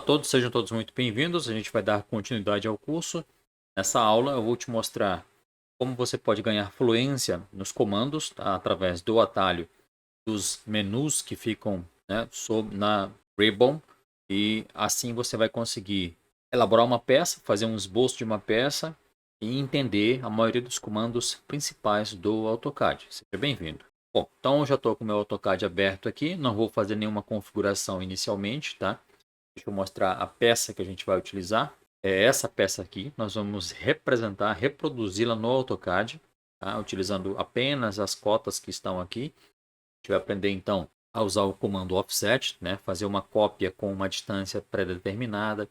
todos, sejam todos muito bem-vindos. A gente vai dar continuidade ao curso. Nessa aula eu vou te mostrar como você pode ganhar fluência nos comandos, tá? Através do atalho dos menus que ficam, né, na Ribbon. E assim você vai conseguir elaborar uma peça, fazer um esboço de uma peça e entender a maioria dos comandos principais do AutoCAD. Seja bem-vindo. Bom, então eu já estou com o meu AutoCAD aberto aqui. Não vou fazer nenhuma configuração inicialmente, tá? Deixa eu mostrar a peça que a gente vai utilizar. É essa peça aqui. Nós vamos representar, reproduzi-la no AutoCAD, tá? Utilizando apenas as cotas que estão aqui. A gente vai aprender então a usar o comando offset, né? Fazer uma cópia com uma distância pré-determinada,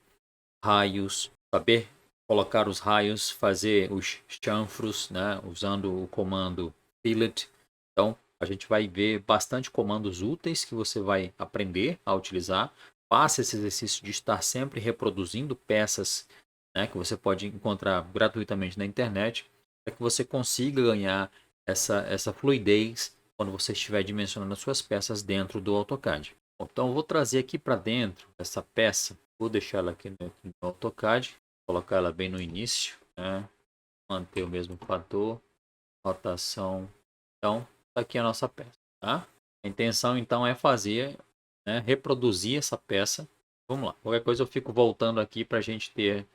raios, saber colocar os raios, fazer os chanfros, né? Usando o comando fillet. Então, a gente vai ver bastante comandos úteis que você vai aprender a utilizar. Faça esse exercício de estar sempre reproduzindo peças, né, que você pode encontrar gratuitamente na internet, para que você consiga ganhar essa fluidez quando você estiver dimensionando as suas peças dentro do AutoCAD. Bom, então, eu vou trazer aqui para dentro essa peça, vou deixar ela aqui no AutoCAD, colocar ela bem no início, né, manter o mesmo fator, rotação. Então, tá aqui a nossa peça, tá? A intenção então é fazer, né, reproduzir essa peça. Vamos lá. Qualquer coisa eu fico voltando aqui para a gente ter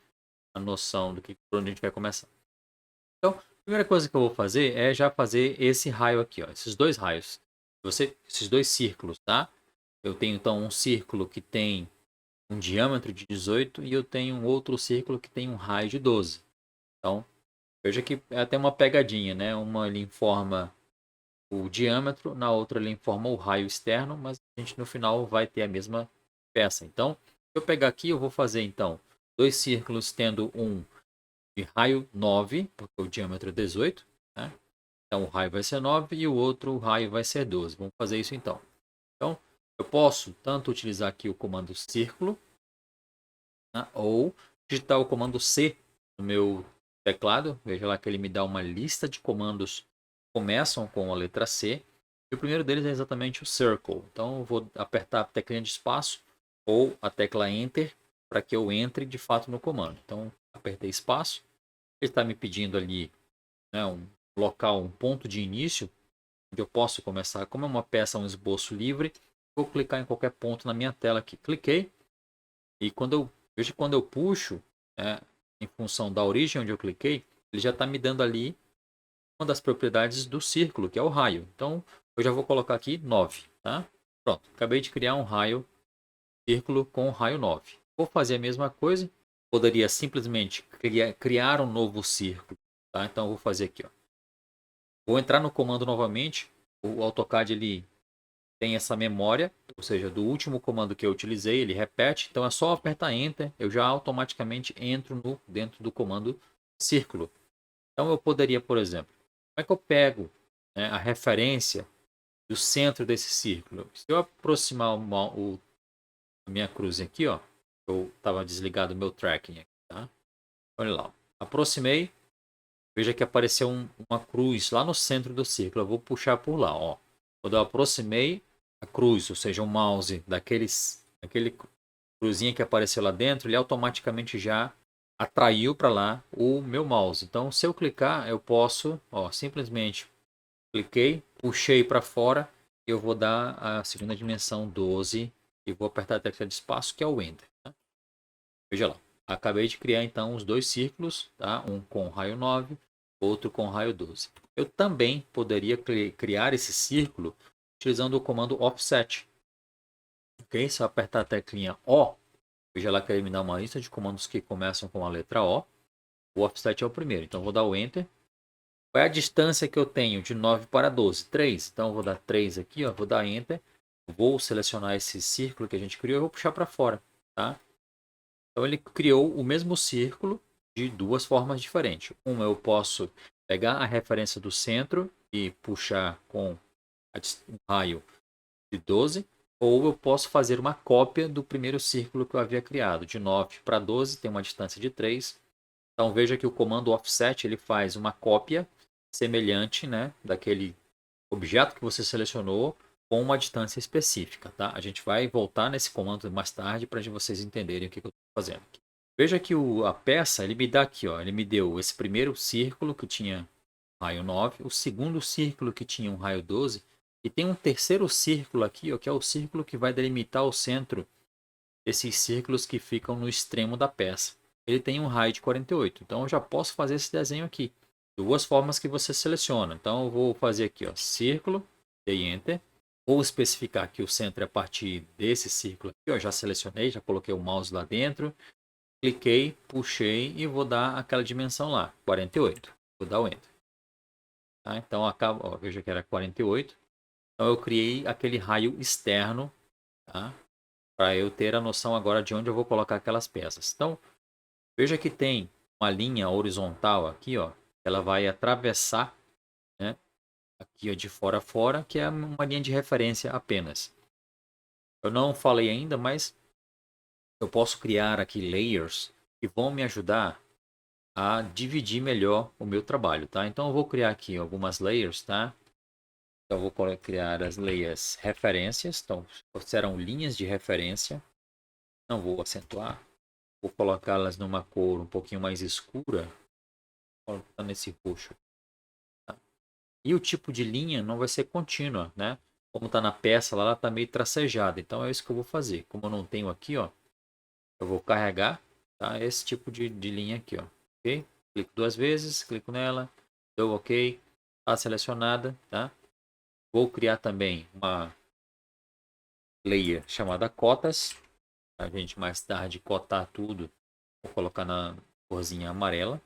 a noção do que por onde a gente vai começar. Então, a primeira coisa que eu vou fazer é já fazer esse raio aqui, ó, esses dois raios. Esses dois círculos, tá? Eu tenho então um círculo que tem um diâmetro de 18 e eu tenho um outro círculo que tem um raio de 12. Então, veja que é até uma pegadinha, né? Uma ele informa o diâmetro, na outra ele informa o raio externo, mas a gente no final vai ter a mesma peça. Então, se eu pegar aqui, eu vou fazer então dois círculos tendo um de raio 9, porque o diâmetro é 18, né? Então o raio vai ser 9 e o outro raio vai ser 12. Vamos fazer isso então. Então, eu posso tanto utilizar aqui o comando círculo, né? Ou digitar o comando C no meu teclado. Veja lá que ele me dá uma lista de comandos que começam com a letra C. E o primeiro deles é exatamente o Circle. Então eu vou apertar a tecla de espaço ou a tecla Enter para que eu entre de fato no comando. Então apertei espaço. Ele está me pedindo ali, né, um local, um ponto de início onde eu posso começar. Como é uma peça, um esboço livre, vou clicar em qualquer ponto na minha tela aqui. Cliquei e veja que quando eu puxo, né, em função da origem onde eu cliquei, ele já está me dando ali uma das propriedades do círculo, que é o raio. Então, eu já vou colocar aqui 9, tá? Pronto, acabei de criar um raio, círculo com raio 9. Vou fazer a mesma coisa, poderia simplesmente criar um novo círculo, tá? Então, eu vou fazer aqui, ó. Vou entrar no comando novamente, o AutoCAD ele tem essa memória, ou seja, do último comando que eu utilizei, ele repete, então é só apertar Enter, eu já automaticamente entro dentro do comando círculo. Então eu poderia, por exemplo, como é que eu pego, né, a referência do centro desse círculo? Se eu aproximar a minha cruz aqui, ó, eu estava desligado o meu tracking aqui, tá? Olha lá, aproximei, veja que apareceu uma cruz lá no centro do círculo, eu vou puxar por lá, ó. Quando eu aproximei a cruz, ou seja, o mouse daquele cruzinha que apareceu lá dentro, ele automaticamente já atraiu para lá o meu mouse. Então, se eu clicar, eu posso, ó, simplesmente cliquei, puxei para fora, eu vou dar a segunda dimensão 12 e vou apertar a tecla de espaço, que é o Enter. Tá? Veja lá, acabei de criar então os dois círculos, tá? Um com raio 9, outro com raio 12. Eu também poderia criar esse círculo utilizando o comando offset. Ok? Se eu apertar a teclinha O, veja lá que ele me dá uma lista de comandos que começam com a letra O. O offset é o primeiro, então vou dar o Enter. Qual é a distância que eu tenho de 9 para 12? 3. Então eu vou dar 3 aqui, ó, vou dar Enter. Vou selecionar esse círculo que a gente criou e vou puxar para fora. Tá? Então ele criou o mesmo círculo de duas formas diferentes. Uma eu posso pegar a referência do centro e puxar com um raio de 12. Ou eu posso fazer uma cópia do primeiro círculo que eu havia criado. De 9 para 12 tem uma distância de 3. Então veja que o comando offset ele faz uma cópia semelhante, né, daquele objeto que você selecionou com uma distância específica, tá? A gente vai voltar nesse comando mais tarde para vocês entenderem o que eu estou fazendo aqui. Veja que a peça, ele me dá aqui, ó, ele me deu esse primeiro círculo que tinha raio 9, o segundo círculo que tinha um raio 12, e tem um terceiro círculo aqui, ó, que é o círculo que vai delimitar o centro desses círculos que ficam no extremo da peça. Ele tem um raio de 48, então eu já posso fazer esse desenho aqui. Duas formas que você seleciona. Então eu vou fazer aqui, ó, círculo, dei Enter. Vou especificar que o centro é a partir desse círculo aqui, ó, já selecionei, já coloquei o mouse lá dentro. Cliquei, puxei e vou dar aquela dimensão lá, 48. Vou dar o Enter. Tá? Então acaba, ó, veja que era 48. Então eu criei aquele raio externo, tá? Para eu ter a noção agora de onde eu vou colocar aquelas peças. Então, veja que tem uma linha horizontal aqui, ó, ela vai atravessar, né, aqui ó, de fora a fora, que é uma linha de referência apenas. Eu não falei ainda, mas eu posso criar aqui layers que vão me ajudar a dividir melhor o meu trabalho, tá? Então eu vou criar aqui algumas layers, tá? Então eu vou criar as layers referências, então serão linhas de referência. Não vou acentuar, vou colocá-las numa cor um pouquinho mais escura, colocando esse roxo. Tá? E o tipo de linha não vai ser contínua, né? Como está na peça lá, ela está meio tracejada. Então é isso que eu vou fazer. Como eu não tenho aqui, ó, eu vou carregar, tá? Esse tipo de linha aqui, ó. Ok? Clico duas vezes, clico nela, dou OK, está selecionada, tá? Vou criar também uma layer chamada cotas. A gente mais tarde cotar tudo. Vou colocar na corzinha amarela.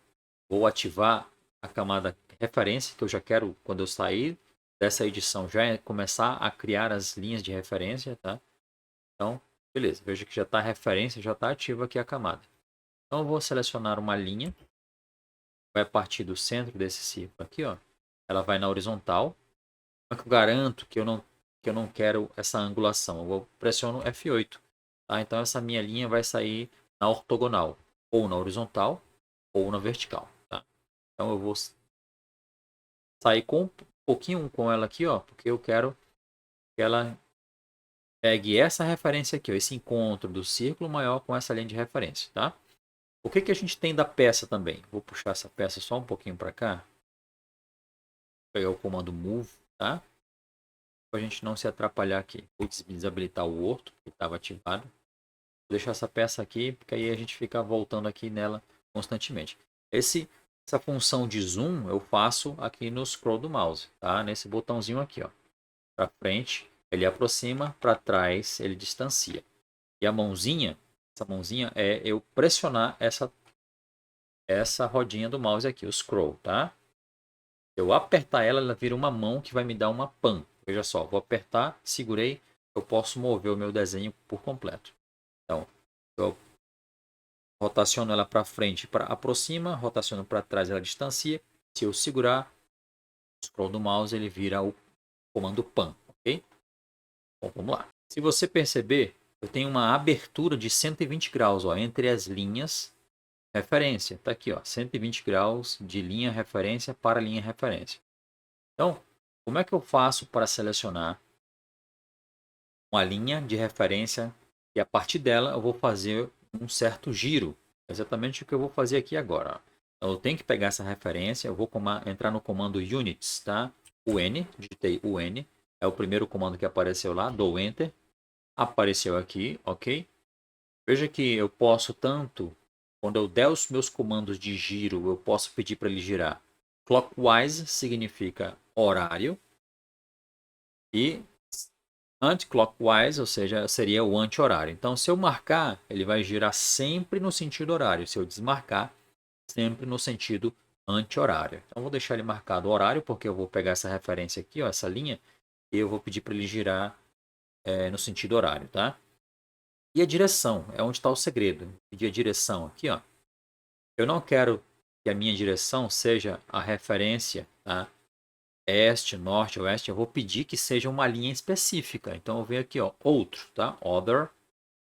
Vou ativar a camada referência, que eu já quero, quando eu sair dessa edição, já começar a criar as linhas de referência, tá? Então, beleza. Veja que já está a referência, já está ativa aqui a camada. Então, eu vou selecionar uma linha. Vai partir do centro desse círculo aqui, ó. Ela vai na horizontal. Como é que eu garanto que eu não quero essa angulação? Eu pressiono F8. Tá? Então, essa minha linha vai sair na ortogonal. Ou na horizontal, ou na vertical. Tá? Então, eu vou sair com um pouquinho com ela aqui, ó, porque eu quero que ela pegue essa referência aqui, ó, esse encontro do círculo maior com essa linha de referência, tá? O que que a gente tem da peça também? Vou puxar essa peça só um pouquinho para cá. Vou pegar o comando move, tá? Para a gente não se atrapalhar aqui. Vou desabilitar o orto, que estava ativado. Vou deixar essa peça aqui, porque aí a gente fica voltando aqui nela constantemente. Essa função de zoom eu faço aqui no scroll do mouse, tá? Nesse botãozinho aqui, ó. Para frente, ele aproxima, para trás, ele distancia. E a mãozinha, essa mãozinha é eu pressionar essa rodinha do mouse aqui, o scroll, tá? Eu apertar ela, ela vira uma mão que vai me dar uma pan. Veja só, vou apertar, segurei, eu posso mover o meu desenho por completo. Então, eu rotaciono ela para frente, para aproxima, rotaciono para trás, ela distancia. Se eu segurar o scroll do mouse, ele vira o comando pan, ok? Bom, vamos lá. Se você perceber, eu tenho uma abertura de 120 graus, ó, entre as linhas referência. Está aqui, ó, 120 graus de linha referência para linha referência. Então, como é que eu faço para selecionar uma linha de referência e a partir dela eu vou fazer um certo giro? É exatamente o que eu vou fazer aqui agora. Então, eu tenho que pegar essa referência, eu vou entrar no comando units, tá? UN, digitei UN, é o primeiro comando que apareceu lá, dou Enter. Apareceu aqui, ok? Veja que eu posso tanto, quando eu der os meus comandos de giro, eu posso pedir para ele girar. Clockwise significa horário. E anti-clockwise, ou seja, seria o anti-horário. Então, se eu marcar, ele vai girar sempre no sentido horário. Se eu desmarcar, sempre no sentido anti-horário. Então, vou deixar ele marcado horário, porque eu vou pegar essa referência aqui, ó, essa linha, e eu vou pedir para ele girar no sentido horário, tá? E a direção é onde está o segredo. Pedir a direção aqui, ó. Eu não quero que a minha direção seja a referência, tá? Este, norte, oeste. Eu vou pedir que seja uma linha específica. Então eu venho aqui, ó, outro, tá? Other.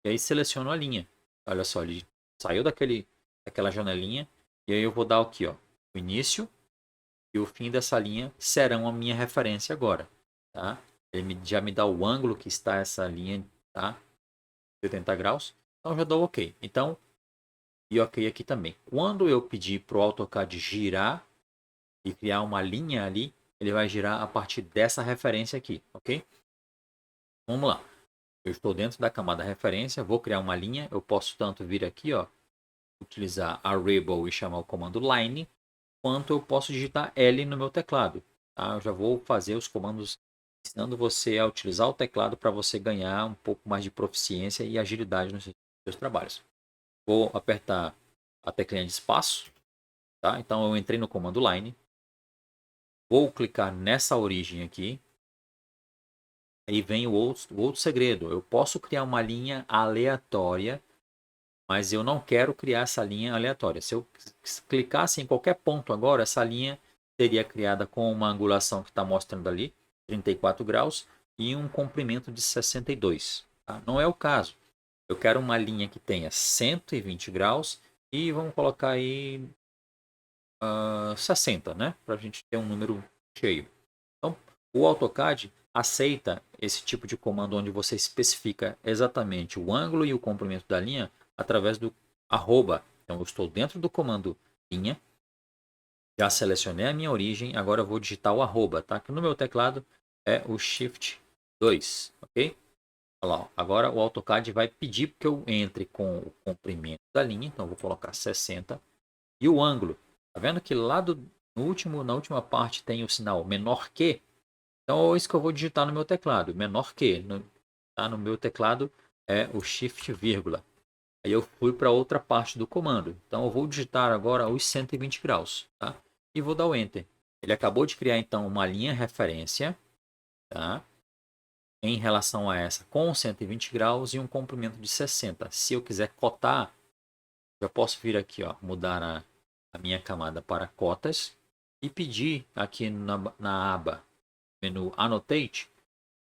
E aí seleciono a linha. Olha só, ele saiu daquela janelinha. E aí eu vou dar aqui, ó, o início e o fim dessa linha serão a minha referência agora, tá? Já me dá o ângulo que está essa linha, tá? 80 graus. Então já dou OK. Então, e OK aqui também. Quando eu pedir para o AutoCAD girar e criar uma linha ali, ele vai girar a partir dessa referência aqui, ok? Vamos lá. Eu estou dentro da camada referência, vou criar uma linha. Eu posso tanto vir aqui, ó, utilizar a Rebel e chamar o comando line, quanto eu posso digitar L no meu teclado. Tá? Eu já vou fazer os comandos ensinando você a utilizar o teclado para você ganhar um pouco mais de proficiência e agilidade nos seus trabalhos. Vou apertar a teclinha de espaço, tá? Então eu entrei no comando line, vou clicar nessa origem aqui. Aí vem o outro segredo. Eu posso criar uma linha aleatória, mas eu não quero criar essa linha aleatória. Se eu clicasse em qualquer ponto agora, essa linha seria criada com uma angulação que está mostrando ali, 34 graus, e um comprimento de 62. Tá? Não é o caso. Eu quero uma linha que tenha 120 graus e vamos colocar aí 60, né? Para a gente ter um número cheio. Então, o AutoCAD aceita esse tipo de comando onde você especifica exatamente o ângulo e o comprimento da linha através do arroba. Então, eu estou dentro do comando linha, já selecionei a minha origem, agora eu vou digitar o arroba, tá? Que no meu teclado é o Shift 2, ok? Olha lá, agora o AutoCAD vai pedir que eu entre com o comprimento da linha, então eu vou colocar 60 e o ângulo. Tá vendo que lá na última parte tem o sinal menor que? Então é isso que eu vou digitar no meu teclado, menor que. No meu teclado é o Shift vírgula. Aí eu fui para outra parte do comando. Então eu vou digitar agora os 120 graus, tá? E vou dar o Enter. Ele acabou de criar então uma linha referência, tá? Em relação a essa com 120 graus e um comprimento de 60. Se eu quiser cotar, já posso vir aqui, ó, mudar a minha camada para cotas e pedir aqui na aba menu Annotate,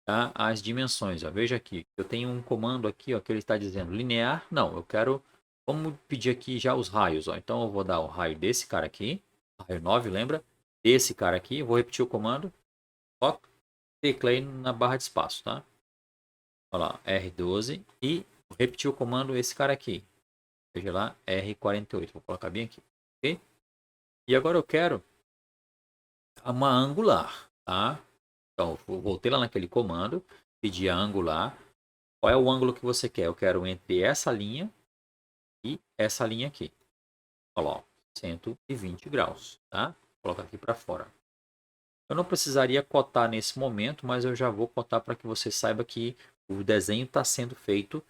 tá, as dimensões. Ó. Veja aqui, eu tenho um comando aqui, ó, que ele está dizendo linear. Não, eu quero, vamos pedir aqui já os raios. Ó. Então eu vou dar o raio desse cara aqui, raio 9, lembra? Desse cara aqui, vou repetir o comando, ó, teclei na barra de espaço, tá? Olha lá, R12 e vou repetir o comando esse cara aqui. Veja lá, R48, vou colocar bem aqui, ok? E agora eu quero uma angular, tá? Então, voltei lá naquele comando, pedi a angular. Qual é o ângulo que você quer? Eu quero entre essa linha e essa linha aqui. Olha lá, 120 graus, tá? Vou colocar aqui para fora. Eu não precisaria cotar nesse momento, mas eu já vou cotar para que você saiba que o desenho está sendo feito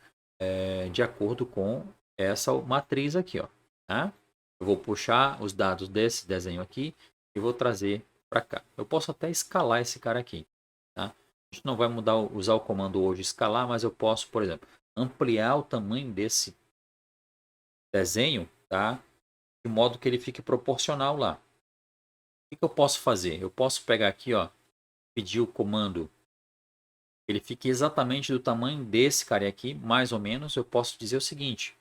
de acordo com essa matriz aqui, ó, tá? Eu vou puxar os dados desse desenho aqui e vou trazer para cá. Eu posso até escalar esse cara aqui, tá? A gente não vai usar o comando hoje escalar, mas eu posso, por exemplo, ampliar o tamanho desse desenho, tá? De modo que ele fique proporcional lá. O que eu posso fazer? Eu posso pegar aqui, ó, pedir o comando, ele fique exatamente do tamanho desse cara aqui, mais ou menos. Eu posso dizer o seguinte: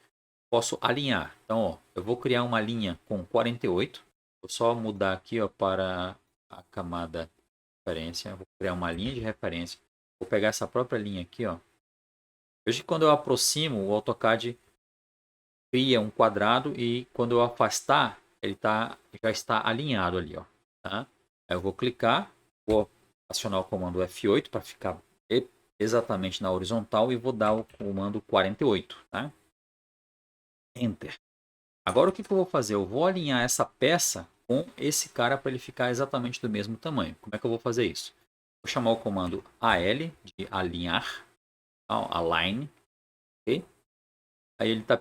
posso alinhar. Então, ó, eu vou criar uma linha com 48. Vou só mudar aqui, ó, para a camada de referência. Vou criar uma linha de referência. Vou pegar essa própria linha aqui, ó. Veja que quando eu aproximo, o AutoCAD cria um quadrado e quando eu afastar, ele já está alinhado ali, ó. Tá? Aí eu vou clicar, vou acionar o comando F8 para ficar exatamente na horizontal e vou dar o comando 48, tá? Enter. Agora o que eu vou fazer? Eu vou alinhar essa peça com esse cara para ele ficar exatamente do mesmo tamanho. Como é que eu vou fazer isso? Vou chamar o comando AL de alinhar, align, ok? Aí ele está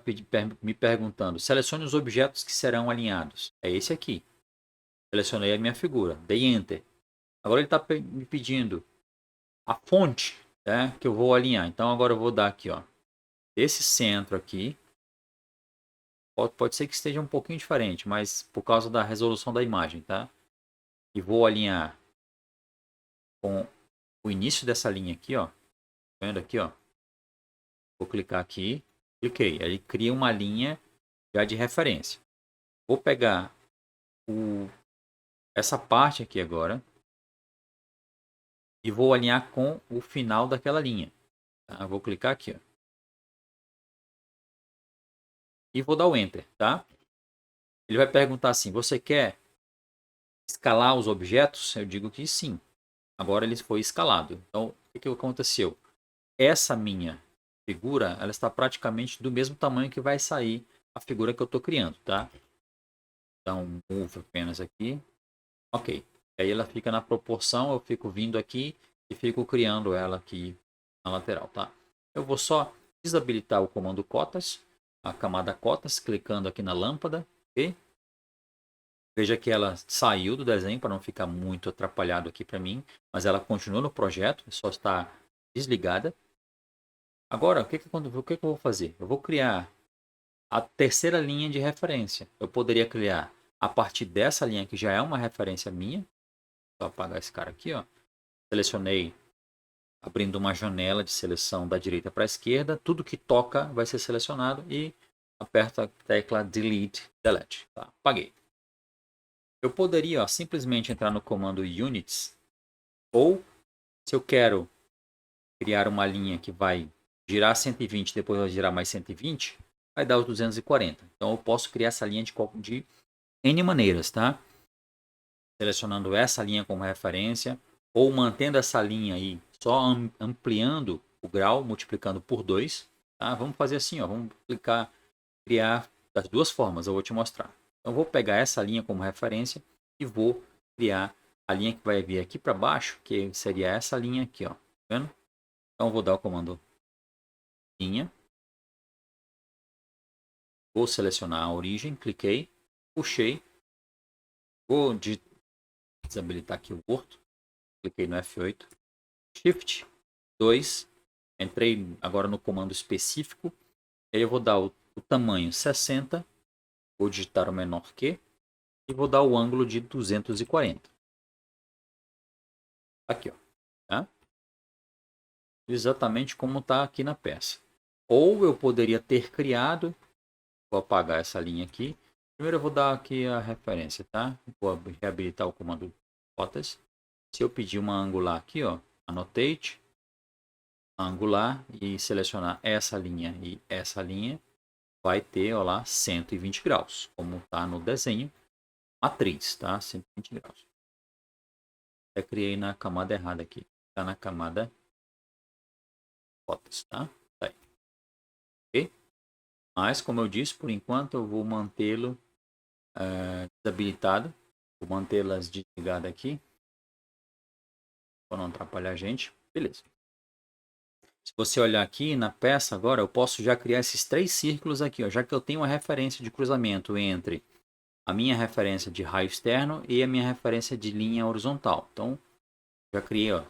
me perguntando, selecione os objetos que serão alinhados. É esse aqui. Selecionei a minha figura, dei Enter. Agora ele está me pedindo a fonte, né, que eu vou alinhar. Então agora eu vou dar aqui, ó, esse centro aqui. Pode ser que esteja um pouquinho diferente, mas por causa da resolução da imagem, tá? E vou alinhar com o início dessa linha aqui, ó. Tá vendo aqui, ó? Vou clicar aqui, cliquei. Ele cria uma linha já de referência. Vou pegar essa parte aqui agora e vou alinhar com o final daquela linha. Tá? Vou clicar aqui, ó. E vou dar o Enter, tá? Ele vai perguntar assim, você quer escalar os objetos? Eu digo que sim. Agora ele foi escalado. Então, o que aconteceu? Essa minha figura, ela está praticamente do mesmo tamanho que vai sair a figura que eu estou criando, tá? Então, move apenas aqui. Ok. Aí ela fica na proporção, eu fico vindo aqui e fico criando ela aqui na lateral, tá? Eu vou só desabilitar o comando cotas, a camada cotas, clicando aqui na lâmpada, ok? Veja que ela saiu do desenho para não ficar muito atrapalhado aqui para mim, mas ela continua no projeto, só está desligada. Agora, o que eu vou fazer? Eu vou criar a terceira linha de referência. Eu poderia criar a partir dessa linha que já é uma referência minha. Vou apagar esse cara aqui, ó. Selecionei, abrindo uma janela de seleção da direita para a esquerda. Tudo que toca vai ser selecionado e aperto a tecla Delete, Delete. Tá? Apaguei. Eu poderia ó, simplesmente entrar no comando Units, ou se eu quero criar uma linha que vai girar 120, depois vai girar mais 120, vai dar os 240. Então eu posso criar essa linha de N maneiras, tá? Selecionando essa linha como referência, ou mantendo essa linha aí, só ampliando o grau, multiplicando por 2. Tá? Vamos fazer assim, ó, vamos clicar, criar das duas formas, eu vou te mostrar. Então eu vou pegar essa linha como referência e vou criar a linha que vai vir aqui para baixo, que seria essa linha aqui, ó. Tá vendo? Então eu vou dar o comando linha. Vou selecionar a origem, cliquei, puxei. Vou desabilitar aqui o Word. Cliquei no F8. Shift 2. Entrei agora no comando específico. Aí eu vou dar o tamanho 60. Vou digitar o menor que. E vou dar o ângulo de 240. Aqui, ó. Tá? Exatamente como está aqui na peça. Ou eu poderia ter criado. Vou apagar essa linha aqui. Primeiro eu vou dar aqui a referência, tá? Vou reabilitar o comando rotas. Se eu pedir uma angular aqui, ó, annotate, angular e selecionar essa linha e essa linha, vai ter, ó lá, 120 graus, como tá no desenho matriz, tá? 120 graus. Eu criei na camada errada aqui. Tá na camada rotas, tá? Tá aí. Ok? Mas, como eu disse, por enquanto eu vou mantê-lo desabilitado. Vou mantê-las desligadas aqui. Para não atrapalhar a gente. Beleza. Se você olhar aqui na peça agora, eu posso já criar esses 3 círculos aqui, ó, já que eu tenho uma referência de cruzamento entre a minha referência de raio externo e a minha referência de linha horizontal. Então, já criei, ó.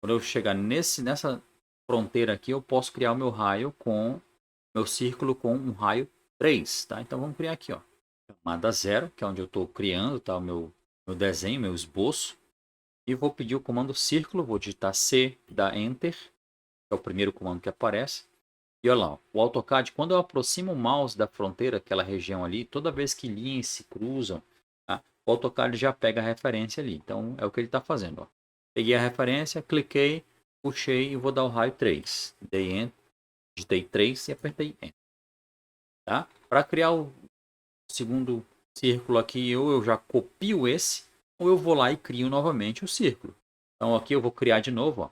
Quando eu chegar nessa fronteira aqui, eu posso criar o meu raio com meu círculo com um raio 3, tá? Então vamos criar aqui, ó. Camada 0, que é onde eu estou criando, tá? O meu desenho, meu esboço. E vou pedir o comando círculo, vou digitar C, dar Enter, que é o primeiro comando que aparece. E olha lá, o AutoCAD, quando eu aproximo o mouse da fronteira, aquela região ali, toda vez que linhas se cruzam, tá? O AutoCAD já pega a referência ali. Então é o que ele está fazendo. Ó. Peguei a referência, cliquei, puxei e vou dar o raio 3. Dei Enter, digitei 3 e apertei Enter. Tá? Para criar o segundo círculo aqui, ou eu já copio esse, ou eu vou lá e crio novamente o círculo. Então aqui eu vou criar de novo. Ó.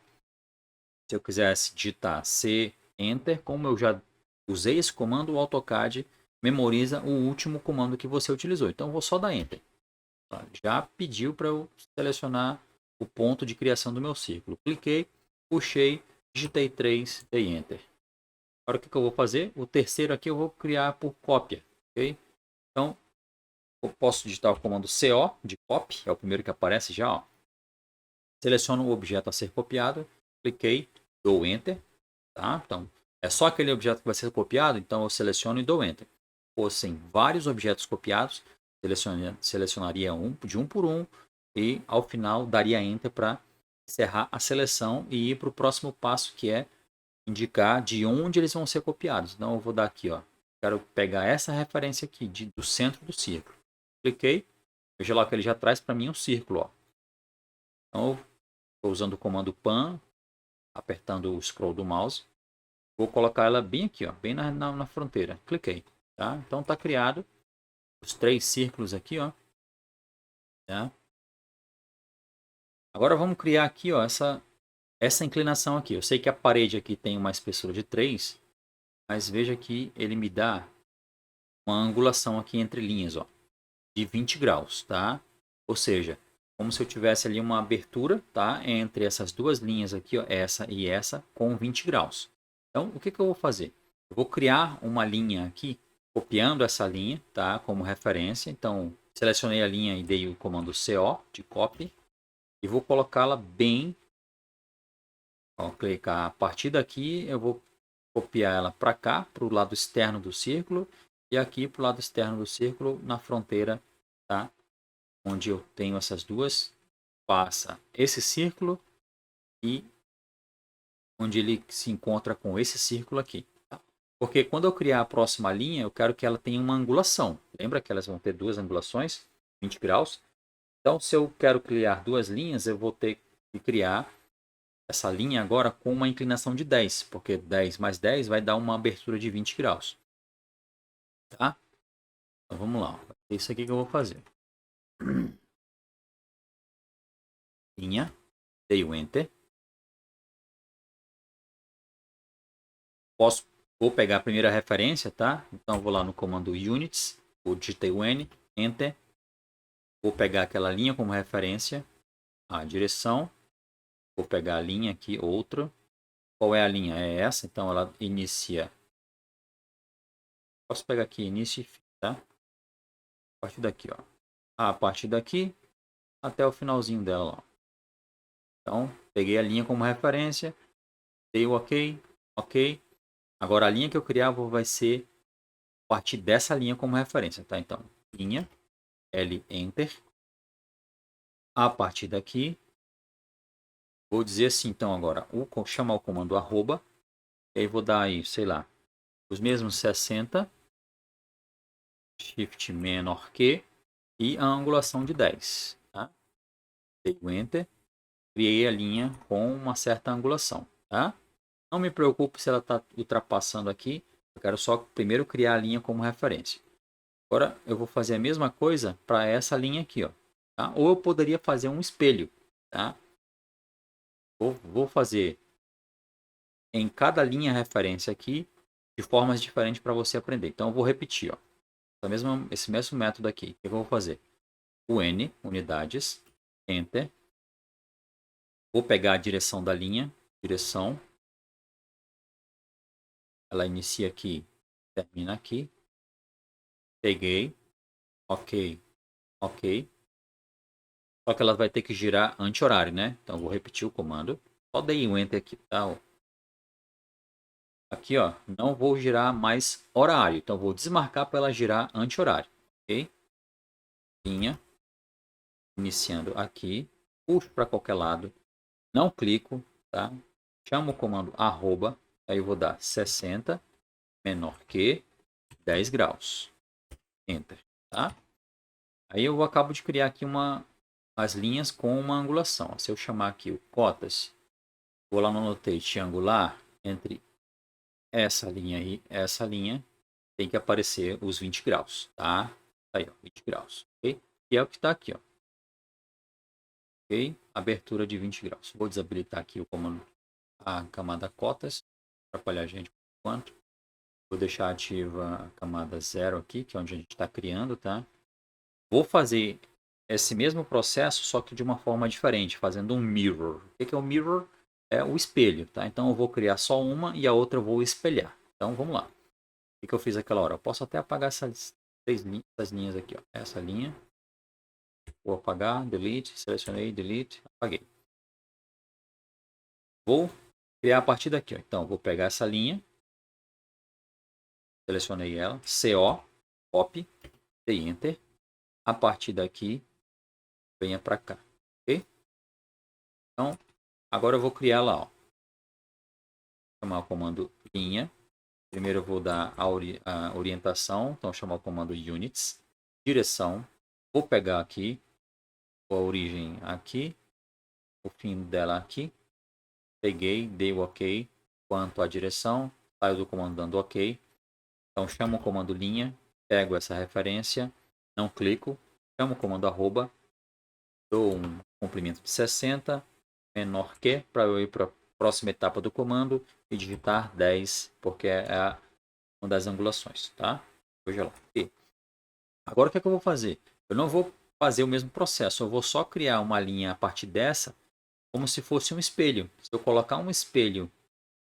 Se eu quisesse digitar C, Enter, como eu já usei esse comando, o AutoCAD memoriza o último comando que você utilizou. Então eu vou só dar Enter. Tá? Já pediu para eu selecionar o ponto de criação do meu círculo. Cliquei, puxei, digitei 3, dei Enter. Agora o que eu vou fazer? O terceiro aqui eu vou criar por cópia. Okay? Então eu posso digitar o comando CO de copy, é o primeiro que aparece já. Ó. Seleciono o objeto a ser copiado, cliquei, dou Enter. Tá? Então, é só aquele objeto que vai ser copiado, então eu seleciono e dou Enter. Fossem vários objetos copiados, selecionaria de um por um e ao final daria Enter para encerrar a seleção e ir para o próximo passo, que é indicar de onde eles vão ser copiados. Então eu vou dar aqui, ó, quero pegar essa referência aqui do centro do círculo. Cliquei, veja lá que ele já traz para mim um círculo. Ó. Então Estou usando o comando pan, apertando o scroll do mouse. Vou colocar ela bem aqui, ó, bem na fronteira. Cliquei, tá? Então está criado os 3 círculos aqui, ó. Tá? Agora vamos criar aqui, ó, essa inclinação aqui. Eu sei que a parede aqui tem uma espessura de 3, mas veja que ele me dá uma angulação aqui entre linhas, ó, de 20 graus, tá? Ou seja, como se eu tivesse ali uma abertura, tá? Entre essas duas linhas aqui, ó, essa e essa, com 20 graus. Então, o que eu vou fazer? Eu vou criar uma linha aqui, copiando essa linha, tá? Como referência. Então, selecionei a linha e dei o comando CO, de copy, e vou colocá-la bem. Ó, clicar a partir daqui, eu vou copiar ela para cá, para o lado externo do círculo, e aqui para o lado externo do círculo, na fronteira, tá? Onde eu tenho essas duas, passa esse círculo e onde ele se encontra com esse círculo aqui. Tá? Porque quando eu criar a próxima linha, eu quero que ela tenha uma angulação. Lembra que elas vão ter duas angulações, 20 graus? Então, se eu quero criar duas linhas, eu vou ter que criar essa linha agora com uma inclinação de 10, porque 10 mais 10 vai dar uma abertura de 20 graus. Tá? Então vamos lá. É isso aqui que eu vou fazer. Linha, dei o Enter. Vou pegar a primeira referência, tá? Então vou lá no comando Units, vou digitei o N, Enter. Vou pegar aquela linha como referência, a direção. Vou pegar a linha aqui, outra. Qual é a linha? É essa, então ela inicia. Posso pegar aqui início e fim, tá? A partir daqui, ó. A partir daqui até o finalzinho dela, ó. Então, peguei a linha como referência, dei o OK, OK. Agora a linha que eu criava vai ser a partir dessa linha como referência, tá? Então, linha, L, Enter. A partir daqui, vou dizer assim, então agora, chamar o comando arroba, e aí vou dar aí, sei lá, os mesmos 60, Shift menor que, e a angulação de 10, tá? Dei o Enter, criei a linha com uma certa angulação, tá? Não me preocupe se ela está ultrapassando aqui, eu quero só primeiro criar a linha como referência. Agora eu vou fazer a mesma coisa para essa linha aqui, ó, tá? Ou eu poderia fazer um espelho, tá? Vou fazer em cada linha referência aqui de formas diferentes para você aprender. Então eu vou repetir, ó, esse mesmo método aqui. O que eu vou fazer? O N, unidades, Enter. Vou pegar a direção da linha, direção. Ela inicia aqui, termina aqui. Peguei, OK, OK. Só que ela vai ter que girar anti-horário, né? Então eu vou repetir o comando. Só dei um Enter aqui, tá? Aqui, ó, não vou girar mais horário. Então vou desmarcar para ela girar anti-horário, ok? Linha, iniciando aqui, puxo para qualquer lado, não clico, tá? Chamo o comando arroba, aí eu vou dar 60 menor que 10 graus. Enter, tá? Aí eu acabo de criar aqui as linhas com uma angulação. Se eu chamar aqui o cotas, vou lá no Annotate angular, entre essa linha e essa linha, tem que aparecer os 20 graus, tá? Aí, ó, 20 graus, ok? E é o que está aqui, ó. Ok? Abertura de 20 graus. Vou desabilitar aqui o comando, a camada cotas, para atrapalhar a gente por enquanto. Vou deixar ativa a camada 0 aqui, que é onde a gente está criando, tá? Vou fazer esse mesmo processo, só que de uma forma diferente, fazendo um mirror. O que é o mirror? É o espelho, tá? Então eu vou criar só uma e a outra eu vou espelhar. Então vamos lá. O que eu fiz aquela hora? Eu posso até apagar essas linhas aqui, ó. Essa linha. Vou apagar, delete, selecionei, delete, apaguei. Vou criar a partir daqui, ó. Então vou pegar essa linha, selecionei ela, CO, copy, dei enter. A partir daqui, venha para cá, ok? Então agora eu vou criar lá, ó. Chamar o comando linha. Primeiro eu vou dar a orientação, então chamar o comando units, direção. Vou pegar aqui a origem aqui, o fim dela aqui. Peguei, dei o OK. Quanto à direção, saio do comando dando OK. Então chamo o comando linha, pego essa referência, não clico, chamo o comando arroba, dou um comprimento de 60, menor que, para eu ir para a próxima etapa do comando e digitar 10, porque é uma das angulações, tá? Veja lá. E agora o que é que eu vou fazer? Eu não vou fazer o mesmo processo, eu vou só criar uma linha a partir dessa, como se fosse um espelho. Se eu colocar um espelho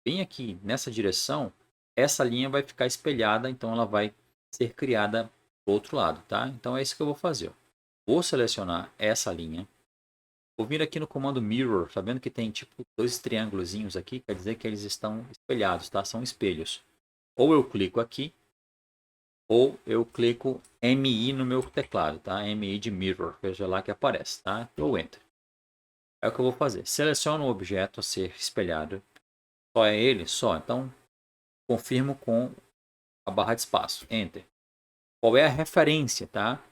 bem aqui nessa direção, essa linha vai ficar espelhada, então ela vai ser criada do outro lado, tá? Então é isso que eu vou fazer. Ó. Vou selecionar essa linha. Vou vir aqui no comando Mirror, tá vendo que tem tipo dois triângulozinhos aqui? Quer dizer que eles estão espelhados, tá? São espelhos. Ou eu clico aqui, ou eu clico MI no meu teclado, tá? MI de Mirror, veja lá que aparece, tá? Dou Enter. É o que eu vou fazer. Seleciono o objeto a ser espelhado. Só é ele? Só. Então, confirmo com a barra de espaço. Enter. Qual é a referência, tá?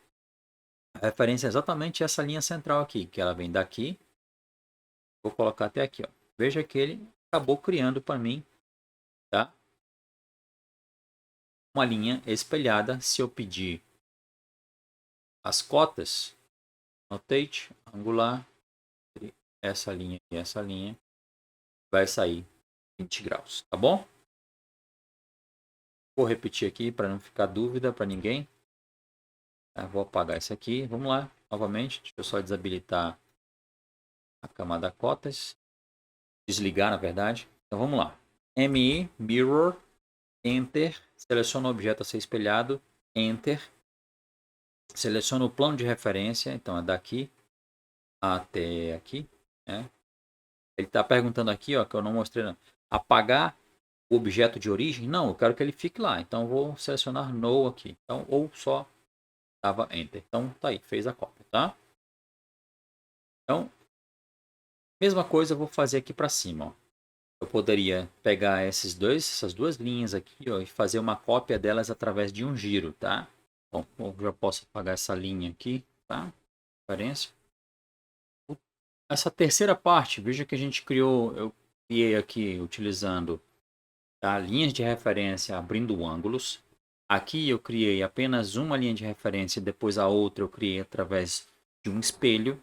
A referência é exatamente essa linha central aqui, que ela vem daqui. Vou colocar até aqui, ó. Veja que ele acabou criando para mim, tá? Uma linha espelhada. Se eu pedir as cotas, rotate, angular, essa linha e essa linha, vai sair 20 graus, tá bom? Vou repetir aqui para não ficar dúvida para ninguém. Vou apagar esse aqui. Vamos lá, novamente. Deixa eu só desabilitar a camada cotas. Desligar, na verdade. Então vamos lá. MI, Mirror, Enter. Seleciono o objeto a ser espelhado. Enter. Seleciono o plano de referência. Então é daqui até aqui. Né? Ele está perguntando aqui, ó, que eu não mostrei. Não. Apagar o objeto de origem? Não, eu quero que ele fique lá. Então eu vou selecionar No aqui. Então, ou só dava Enter. Então tá aí, fez a cópia, tá? Então, mesma coisa eu vou fazer aqui para cima, ó. Eu poderia pegar essas duas linhas aqui, ó, e fazer uma cópia delas através de um giro, tá? Bom, eu já posso apagar essa linha aqui, tá? Referência. Essa terceira parte, veja que a gente criou, eu criei aqui utilizando, tá, linhas de referência abrindo ângulos. Aqui eu criei apenas uma linha de referência e depois a outra eu criei através de um espelho.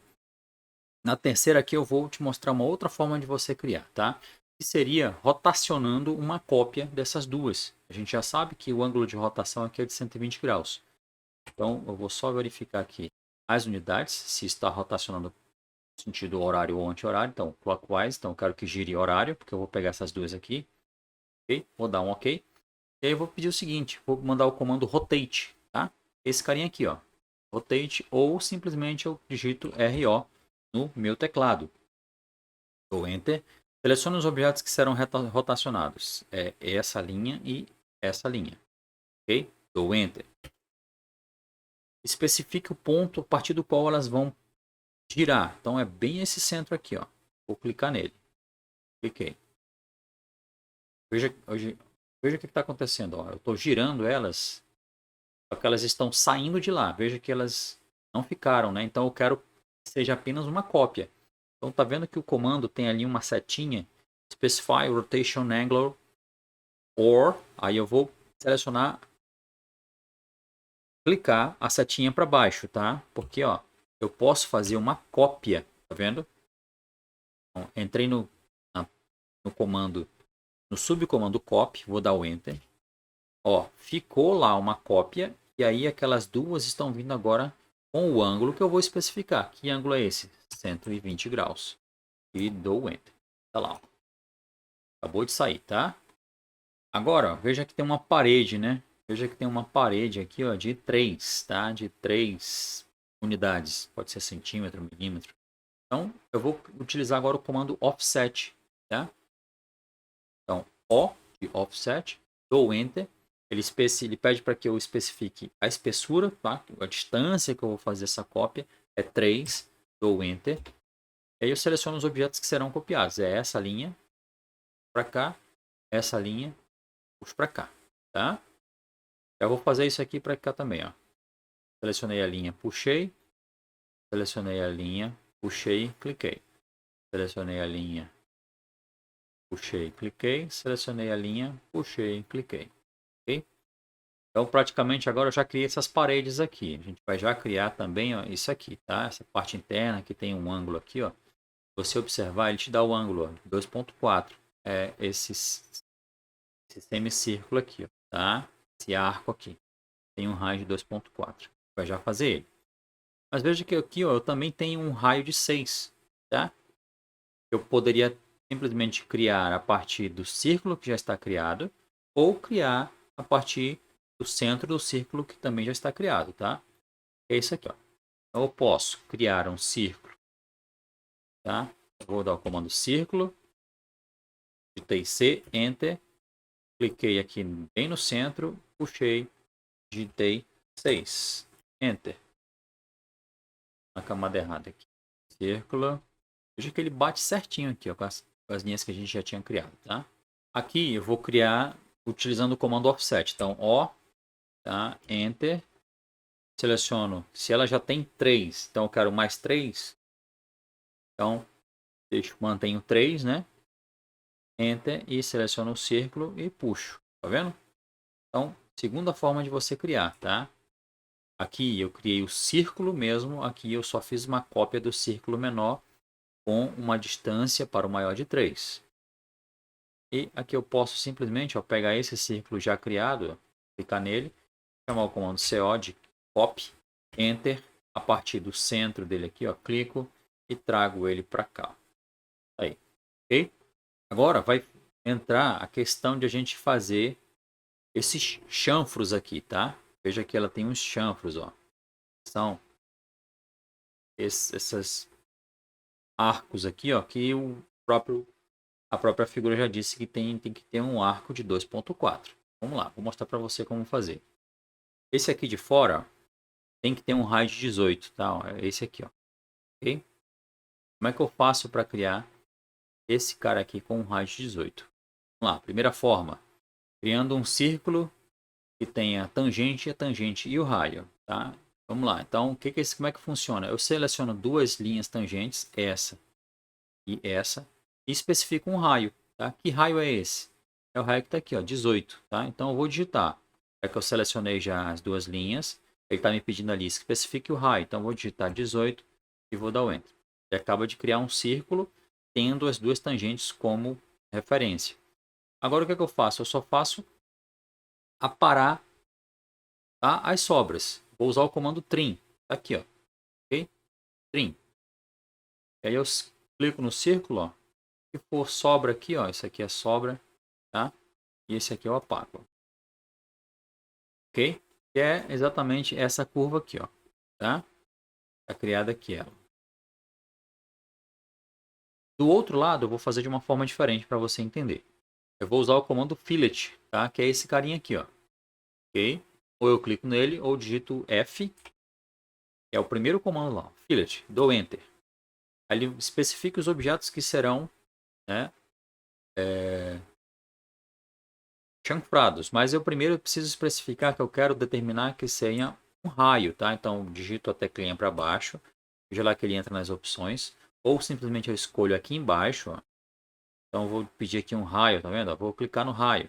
Na terceira aqui eu vou te mostrar uma outra forma de você criar, tá? Que seria rotacionando uma cópia dessas duas. A gente já sabe que o ângulo de rotação aqui é de 120 graus. Então eu vou só verificar aqui as unidades, se está rotacionando no sentido horário ou anti-horário. Então, clockwise, então eu quero que gire horário, porque eu vou pegar essas duas aqui. Ok? Vou dar um OK. E aí eu vou pedir o seguinte, vou mandar o comando rotate, tá? Esse carinha aqui, ó. Rotate, ou simplesmente eu digito RO no meu teclado. Dou Enter. Selecione os objetos que serão rotacionados. É essa linha e essa linha. Ok? Dou Enter. Especifique o ponto a partir do qual elas vão girar. Então é bem esse centro aqui, ó. Vou clicar nele. Cliquei. Veja o que está acontecendo. Ó. Eu estou girando elas, só que elas estão saindo de lá. Veja que elas não ficaram, né? Então eu quero que seja apenas uma cópia. Então tá vendo que o comando tem ali uma setinha, Specify Rotation Angle, or, aí eu vou selecionar, clicar a setinha para baixo, tá? Porque, ó, eu posso fazer uma cópia, tá vendo? Então, entrei no comando, no subcomando copy, vou dar o Enter. Ó, ficou lá uma cópia, e aí aquelas duas estão vindo agora com o ângulo que eu vou especificar. Que ângulo é esse? 120 graus. E dou Enter. Tá lá, ó. Acabou de sair, tá? Agora, ó, veja que tem uma parede, né? Veja que tem uma parede aqui, ó, de 3, tá? De 3 unidades. Pode ser centímetro, milímetro. Então, eu vou utilizar agora o comando offset, tá? Então, O de offset, dou Enter. Ele pede para que eu especifique a espessura, tá? A distância que eu vou fazer essa cópia é 3, dou Enter. E aí eu seleciono os objetos que serão copiados. É essa linha para cá, essa linha, puxo para cá, tá? Eu vou fazer isso aqui para cá também, ó. Selecionei a linha, puxei. Selecionei a linha, puxei, cliquei. Selecionei a linha, puxei, cliquei. Selecionei a linha, puxei, cliquei. Ok? Então, praticamente agora eu já criei essas paredes aqui. A gente vai já criar também, ó, isso aqui, tá? Essa parte interna que tem um ângulo aqui, ó. Se você observar, ele te dá o ângulo, ó, 2.4. É esse semicírculo aqui, ó, tá? Esse arco aqui. Tem um raio de 2.4. Vai já fazer ele. Mas veja que aqui, ó, eu também tenho um raio de 6, tá? Eu poderia simplesmente criar a partir do círculo que já está criado, ou criar a partir do centro do círculo que também já está criado, tá? É isso aqui, ó. Então, eu posso criar um círculo, tá? Eu vou dar o comando círculo, digitei C, Enter, cliquei aqui bem no centro, puxei, digitei 6, Enter. Na camada errada aqui. Círculo. Veja que ele bate certinho aqui, ó, com as linhas que a gente já tinha criado, tá? Aqui eu vou criar utilizando o comando offset. Então, O, tá? Enter. Seleciono. Se ela já tem 3, então eu quero mais 3. Então, mantenho 3, né? Enter e seleciono o círculo e puxo. Tá vendo? Então, segunda forma de você criar, tá? Aqui eu criei o círculo mesmo. Aqui eu só fiz uma cópia do círculo menor com uma distância para o maior de 3. E aqui eu posso simplesmente, ó, pegar esse círculo já criado, clicar nele, chamar o comando CO de copy, enter, a partir do centro dele aqui, ó, clico e trago ele para cá. Aí, ok? Agora vai entrar a questão de a gente fazer esses chanfros aqui, tá? Veja que ela tem uns chanfros, ó. São esses arcos aqui, ó, que a própria figura já disse que tem que ter um arco de 2.4. Vamos lá, vou mostrar para você como fazer. Esse aqui de fora tem que ter um raio de 18, tá? É esse aqui, ó. Ok? Como é que eu faço para criar esse cara aqui com um raio de 18? Vamos lá, primeira forma, criando um círculo que tenha a tangente e o raio, tá? Vamos lá. Então, como é que funciona? Eu seleciono duas linhas tangentes, essa e especifico um raio, tá? Que raio é esse? É o raio que está aqui, ó, 18, tá? Então eu vou digitar. É que eu selecionei já as duas linhas. Ele está me pedindo ali, especifique o raio. Então eu vou digitar 18 e vou dar o Enter. Ele acaba de criar um círculo tendo as duas tangentes como referência. Agora o que eu faço? Eu só faço aparar, tá, as sobras. Vou usar o comando trim. Tá aqui, ó. Ok? Trim. E aí eu clico no círculo, ó. Se for sobra aqui, ó. Isso aqui é sobra, tá? E esse aqui é o apago. Ok? Que é exatamente essa curva aqui, ó, tá? Tá criada aqui ela. Do outro lado, eu vou fazer de uma forma diferente para você entender. Eu vou usar o comando fillet, tá? Que é esse carinha aqui, ó. Ok? Ou eu clico nele ou digito F, que é o primeiro comando lá, fillet, dou Enter. Aí ele especifica os objetos que serão, né, chanfrados, mas eu primeiro preciso especificar que eu quero determinar que seja um raio, tá? Então digito a teclinha para baixo, veja lá que ele entra nas opções, ou simplesmente eu escolho aqui embaixo, ó. Então eu vou pedir aqui um raio, tá vendo? Eu vou clicar no raio.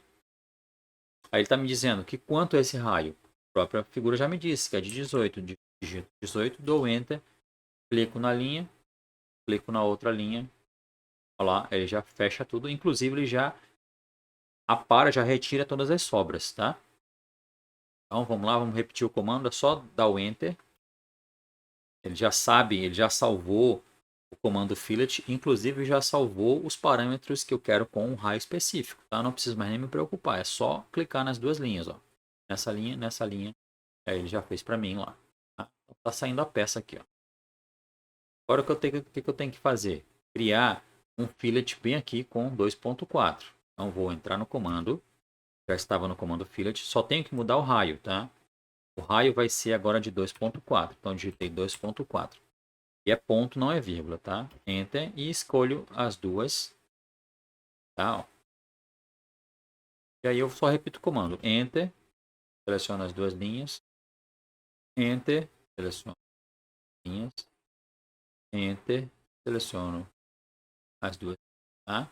Aí ele está me dizendo que quanto é esse raio. A própria figura já me disse que é de 18, digito 18, dou Enter, clico na linha, clico na outra linha, olha lá, ele já fecha tudo, inclusive ele já apara, já retira todas as sobras, tá? Então vamos lá, vamos repetir o comando, é só dar o Enter. Ele já sabe, ele já salvou o comando fillet, inclusive já salvou os parâmetros que eu quero com um raio específico, tá? Não preciso mais nem me preocupar, é só clicar nas duas linhas, ó. Nessa linha, aí ele já fez para mim lá. Tá saindo a peça aqui, ó. Agora o que eu tenho que fazer? Criar um fillet bem aqui com 2.4. Então vou entrar no comando, já estava no comando fillet, só tenho que mudar o raio, tá? O raio vai ser agora de 2.4. Então digitei 2.4. E é ponto, não é vírgula, tá? Enter e escolho as duas, tá? Ó. E aí eu só repito o comando. Enter, seleciono as duas linhas. Enter, seleciono as linhas. Enter, seleciono as duas, tá?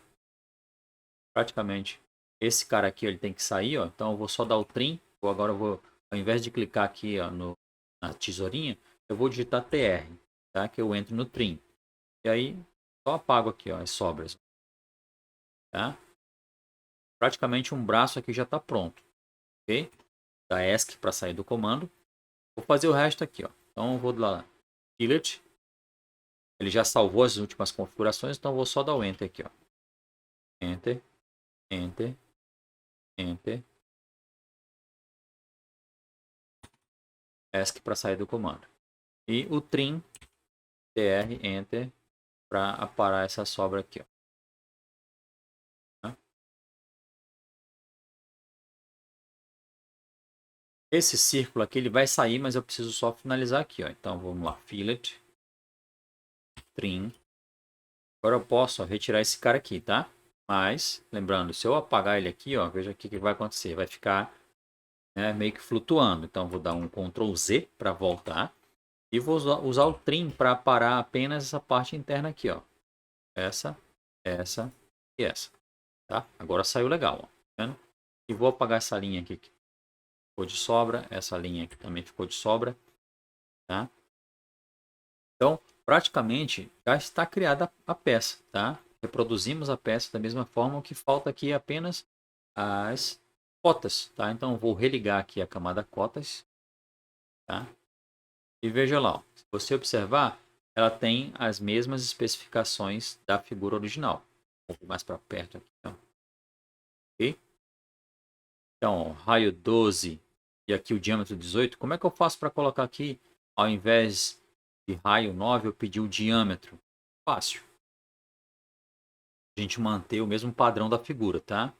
Praticamente esse cara aqui ele tem que sair, ó. Então eu vou só dar o trim. Agora eu vou, ao invés de clicar aqui, ó, na tesourinha, eu vou digitar TR, tá? Que eu entro no trim. E aí só apago aqui, ó, as sobras, tá? Praticamente um braço aqui já está pronto, ok? Da ESC para sair do comando. Vou fazer o resto aqui, ó. Então eu vou lá, Fillet. Ele já salvou as últimas configurações, então eu vou só dar o Enter aqui, ó. Enter, Enter, Enter. ESC para sair do comando. E o trim, TR, Enter, para aparar essa sobra aqui, ó. Tá? Esse círculo aqui ele vai sair, mas eu preciso só finalizar aqui, ó. Então vamos lá, Fillet, Trim. Agora eu posso, ó, retirar esse cara aqui, tá? Mas, lembrando, se eu apagar ele aqui, ó, veja aqui o que vai acontecer. Vai ficar, né, meio que flutuando. Então vou dar um Ctrl Z para voltar. E vou usar o trim para parar apenas essa parte interna aqui, ó. Essa e essa. Tá? Agora saiu legal, ó. Tá vendo? E vou apagar essa linha aqui que ficou de sobra. Essa linha aqui também ficou de sobra. Tá? Então, praticamente já está criada a peça, tá? Reproduzimos a peça da mesma forma, o que falta aqui é apenas as cotas, tá? Então, vou religar aqui a camada cotas, tá? E veja lá, ó, se você observar, ela tem as mesmas especificações da figura original. Um pouco mais para perto aqui, ó. Ok? Então, ó, raio 12 e aqui o diâmetro 18. Como é que eu faço para colocar aqui, ao invés de raio 9, eu pedi o diâmetro? Fácil. A gente manter o mesmo padrão da figura, tá?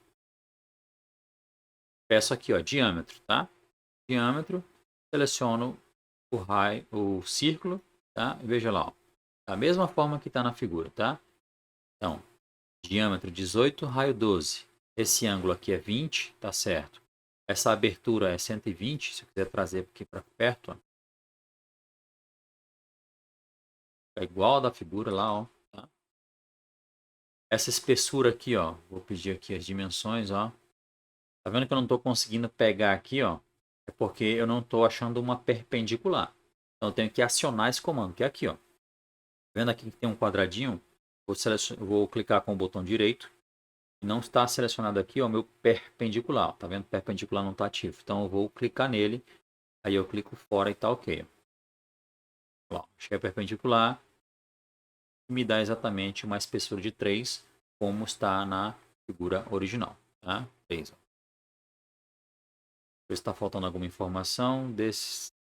Peço aqui, ó, diâmetro, tá? Diâmetro, seleciono o raio, o círculo, tá? E veja lá, ó, da mesma forma que está na figura, tá? Então, diâmetro 18, raio 12. Esse ângulo aqui é 20, tá certo? Essa abertura é 120, se eu quiser trazer aqui para perto, ó. É igual a da figura lá, ó. Tá? Essa espessura aqui, ó, vou pedir aqui as dimensões, ó. Tá vendo que eu não estou conseguindo pegar aqui, ó? É porque eu não estou achando uma perpendicular. Então eu tenho que acionar esse comando, que é aqui, ó. Vendo aqui que tem um quadradinho, vou clicar com o botão direito. Não está selecionado aqui, ó, o meu perpendicular. Ó. Tá vendo? Perpendicular não está ativo. Então eu vou clicar nele. Aí eu clico fora e tá ok. Ó, achei a perpendicular. Me dá exatamente uma espessura de 3, como está na figura original. Tá? 3, ó. Está faltando alguma informação desse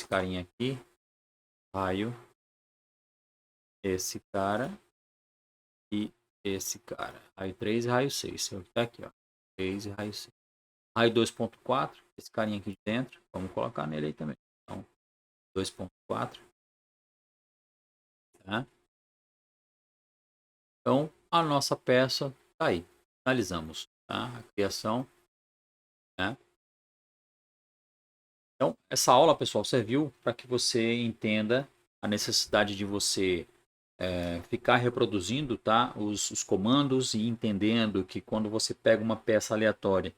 carinha aqui. Raio. Esse cara. E esse cara. Raio 3 e raio 6. Tá aqui, ó. 3 e raio 6. Raio 2.4. Esse carinha aqui de dentro. Vamos colocar nele aí também. Então, 2.4. Tá? Então, a nossa peça tá aí. Finalizamos, tá? A criação. Né? Então, essa aula, pessoal, serviu para que você entenda a necessidade de você ficar reproduzindo, tá, os comandos e entendendo que quando você pega uma peça aleatória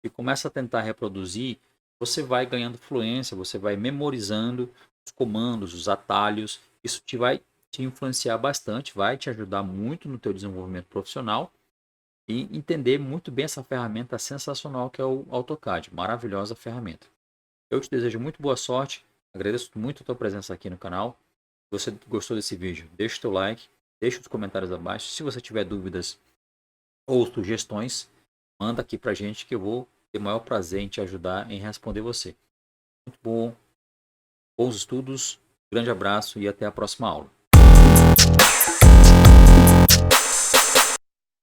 e começa a tentar reproduzir, você vai ganhando fluência, você vai memorizando os comandos, os atalhos. Isso vai te influenciar bastante, vai te ajudar muito no teu desenvolvimento profissional e entender muito bem essa ferramenta sensacional que é o AutoCAD. Maravilhosa ferramenta. Eu te desejo muito boa sorte, agradeço muito a tua presença aqui no canal. Se você gostou desse vídeo, deixa o teu like, deixa os comentários abaixo. Se você tiver dúvidas ou sugestões, manda aqui pra gente que eu vou ter o maior prazer em te ajudar em responder você. Muito bom, bons estudos, grande abraço e até a próxima aula.